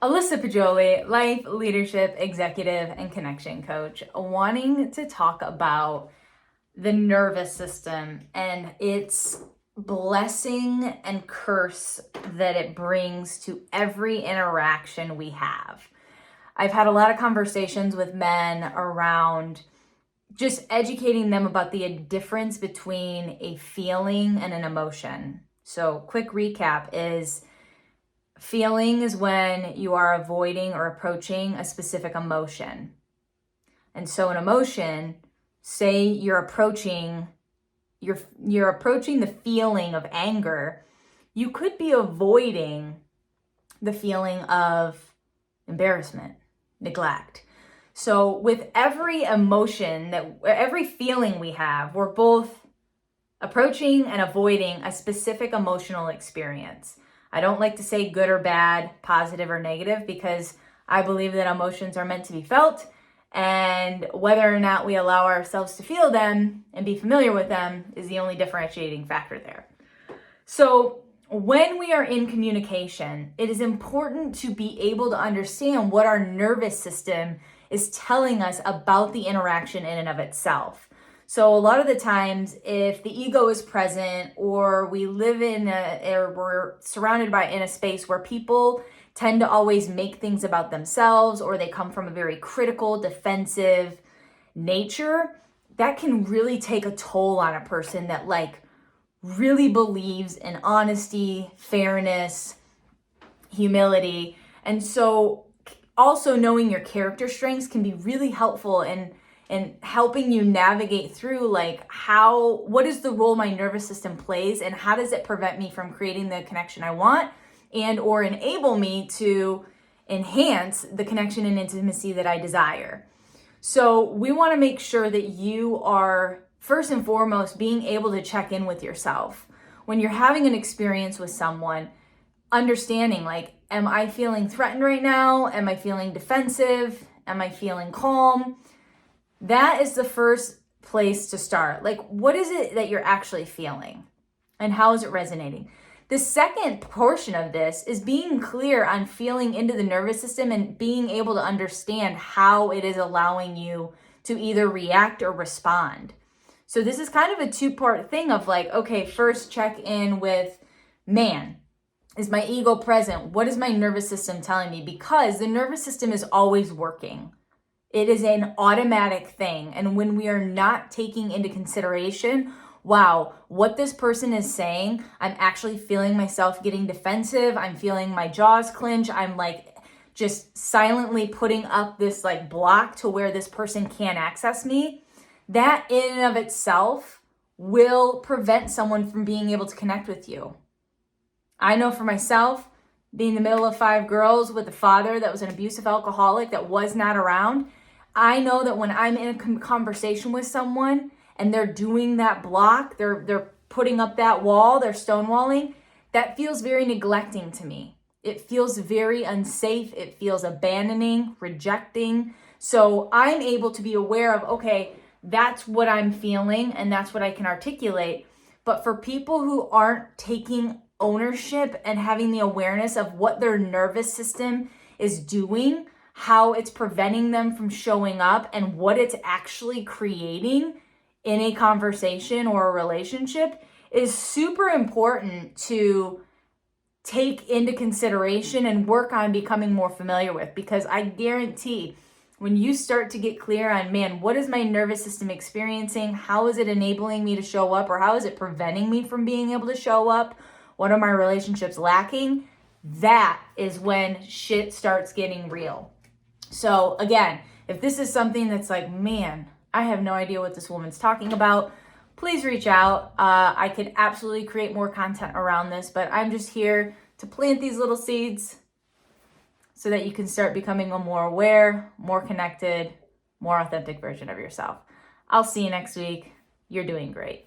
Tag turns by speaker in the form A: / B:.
A: Alyssa Poggioli, life, leadership, executive, and connection coach, wanting to talk about the nervous system and its blessing and curse that it brings to every interaction we have. I've had a lot of conversations with men around just educating them about the difference between a feeling and an emotion. So, quick recap is feeling is when you are avoiding or approaching a specific emotion. And so an emotion, say you're approaching the feeling of anger, you could be avoiding the feeling of embarrassment, neglect. So with every emotion, every feeling we have, we're both approaching and avoiding a specific emotional experience. I don't like to say good or bad, positive or negative, because I believe that emotions are meant to be felt, and whether or not we allow ourselves to feel them and be familiar with them is the only differentiating factor there. So when we are in communication, it is important to be able to understand what our nervous system is telling us about the interaction in and of itself. So a lot of the times, if the ego is present, or we live or we're surrounded by in a space where people tend to always make things about themselves, or they come from a very critical, defensive nature, that can really take a toll on a person that really believes in honesty, fairness, humility. And so also knowing your character strengths can be really helpful in helping you navigate through what is the role my nervous system plays, and how does it prevent me from creating the connection I want and or enable me to enhance the connection and intimacy that I desire. So we want to make sure that you are first and foremost being able to check in with yourself when you're having an experience with someone, understanding am I feeling threatened right now? Am I feeling defensive? Am I feeling calm? That is the first place to start. What is it that you're actually feeling, and how is it resonating? The second portion of this is being clear on feeling into the nervous system and being able to understand how it is allowing you to either react or respond. So this is kind of a two-part thing of okay, first check in with, man, is my ego present? What is my nervous system telling me? Because the nervous system is always working. It is an automatic thing. And when we are not taking into consideration, wow, what this person is saying, I'm actually feeling myself getting defensive. I'm feeling my jaws clench. I'm just silently putting up this block to where this person can't access me. That in and of itself will prevent someone from being able to connect with you. I know for myself, being in the middle of 5 girls with a father that was an abusive alcoholic that was not around, I know that when I'm in a conversation with someone and they're doing that block, they're putting up that wall, they're stonewalling, that feels very neglecting to me. It feels very unsafe. It feels abandoning, rejecting. So I'm able to be aware of, okay, that's what I'm feeling and that's what I can articulate. But for people who aren't taking ownership and having the awareness of what their nervous system is doing, how it's preventing them from showing up, and what it's actually creating in a conversation or a relationship, is super important to take into consideration and work on becoming more familiar with. Because I guarantee when you start to get clear on, man, what is my nervous system experiencing? How is it enabling me to show up, or how is it preventing me from being able to show up? What are my relationships lacking? That is when shit starts getting real. So again, if this is something that's man, I have no idea what this woman's talking about, please reach out. I could absolutely create more content around this, but I'm just here to plant these little seeds so that you can start becoming a more aware, more connected, more authentic version of yourself. I'll see you next week. You're doing great.